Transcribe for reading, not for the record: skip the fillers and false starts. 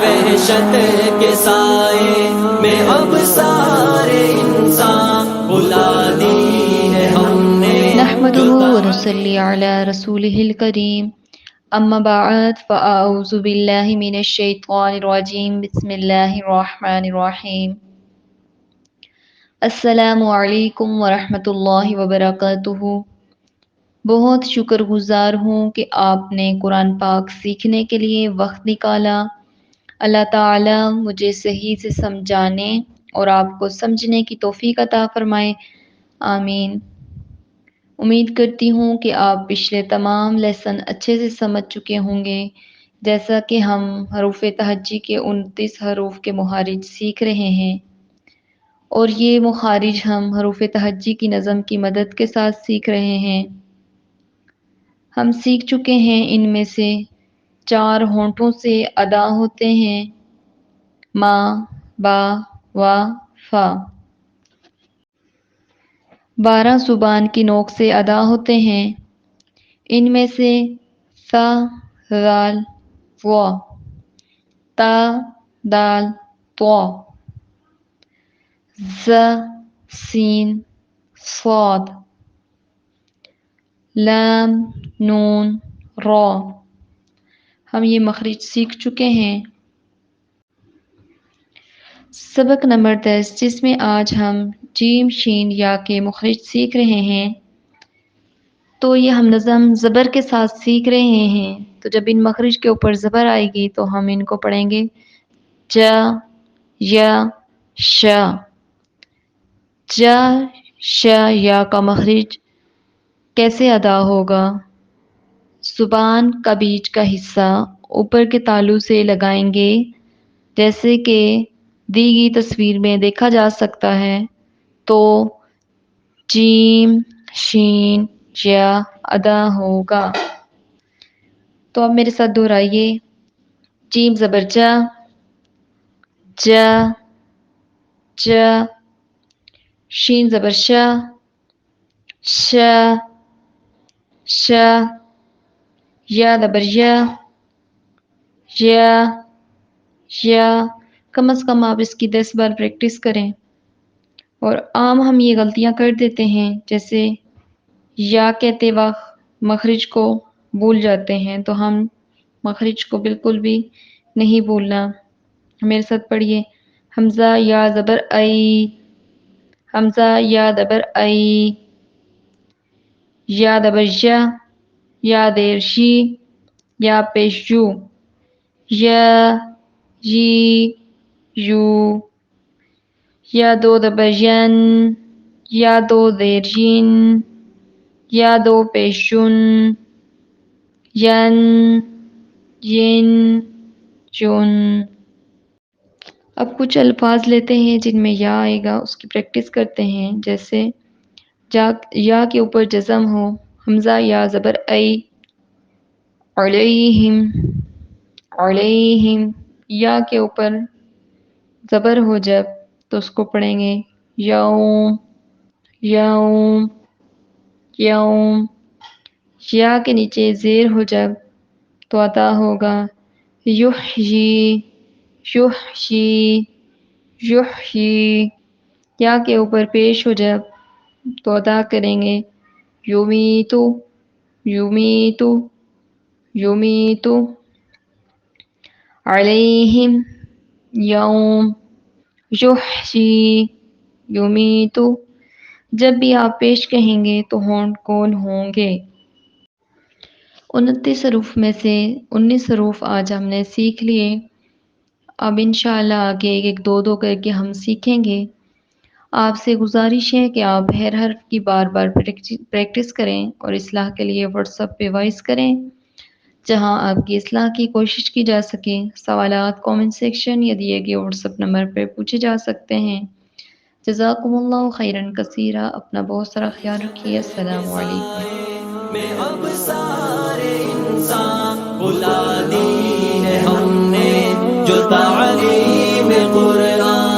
وحشت کے سائے میں اب سارے انسان بلا دی ہے ہم نے. نحمده ونصلي على رسوله الكريم اما بعد فاعوذ بالله من الشيطان الرجيم بسم الله الرحمن الرحيم. السلام علیکم ورحمۃ اللہ وبرکاتہ. بہت شکر گزار ہوں کہ آپ نے قرآن پاک سیکھنے کے لیے وقت نکالا. اللہ تعالی مجھے صحیح سے سمجھانے اور آپ کو سمجھنے کی توفیق عطا فرمائے. آمین. امید کرتی ہوں کہ آپ پچھلے تمام لیسن اچھے سے سمجھ چکے ہوں گے. جیسا کہ ہم حروف تہجی کے 29 حروف کے مخارج سیکھ رہے ہیں اور یہ مخارج ہم حروف تہجی کی نظم کی مدد کے ساتھ سیکھ رہے ہیں. ہم سیکھ چکے ہیں ان میں سے 4 ہونٹوں سے ادا ہوتے ہیں: ما، با، وا، فا. 12 زبان کی نوک سے ادا ہوتے ہیں. ان میں سے ث، ذال، ظ، تا، دال، طا، ظ، سین، صاد، لام، نون، را. ہم یہ مخرج سیکھ چکے ہیں. سبق نمبر 10 جس میں آج ہم جیم شین یا کے مخرج سیکھ رہے ہیں. تو یہ ہم نظم زبر کے ساتھ سیکھ رہے ہیں. تو جب ان مخرج کے اوپر زبر آئے گی تو ہم ان کو پڑھیں گے جا، یا، شا. جا، شا، یا کا مخرج کیسے ادا ہوگا؟ زبان کا بیچ کا حصہ اوپر کے تالو سے لگائیں گے جیسے کہ دی گئی تصویر میں دیکھا جا سکتا ہے. تو جیم، شین، یا ادا ہوگا. تو اب میرے ساتھ دہرائیے: جیم زبر جا، جا، جا. شین زبر شا، شا، شا. یا زبر یا، یا، یا. کم از کم آپ اس کی 10 بار پریکٹس کریں. اور عام ہم یہ غلطیاں کر دیتے ہیں، جیسے یا کہتے وقت مخرج کو بھول جاتے ہیں. تو ہم مخرج کو بالکل بھی نہیں بھولنا. میرے ساتھ پڑھیے: حمزہ یا زبر ای، حمزہ یا زبر ای. یا زبر یا، یا دیر شی، یا پیش یو. یا، یی، یو. یا دو زبر ین، یا دو زیر ین، یا دو پیش یون. ین، ین، یون. اب کچھ الفاظ لیتے ہیں جن میں یا آئے گا، اس کی پریکٹس کرتے ہیں. جیسے یا کے اوپر جزم ہو: حمزہ یا زبر ای، علیہم، علیہم. یا کے اوپر زبر ہو جب تو اس کو پڑھیں گے یوم، یوم، یوم. یا کے نیچے زیر ہو جب تو ادا ہوگا یحیی، یحیی، یحیی. یا کے اوپر پیش ہو جب تو ادا کریں گے یمیتو، یمیتو، یمیتو. علیہم، یوم، یحیی، یمیتو. جب بھی آپ پیش کہیں گے تو ہونٹ کون ہوں گے؟ 29 حروف میں سے 19 حروف آج ہم نے سیکھ لیے. اب انشاءاللہ آگے ایک دو دو کر کے ہم سیکھیں گے. آپ سے گزارش ہے کہ آپ ہر حرف کی بار بار پریکٹس کریں اور اصلاح کے لیے واٹس ایپ پہ وائس کریں جہاں آپ کی اصلاح کی کوشش کی جا سکے. سوالات کامنٹ سیکشن یا دیے گئے واٹس ایپ نمبر پہ پوچھے جا سکتے ہیں. جزاکم اللہ خیرن کثیرا. اپنا بہت سارا خیال رکھیے. السلام علیکم. میں اب سارے انسان بلا دی ہے ہم نے جو تعلیم قرآن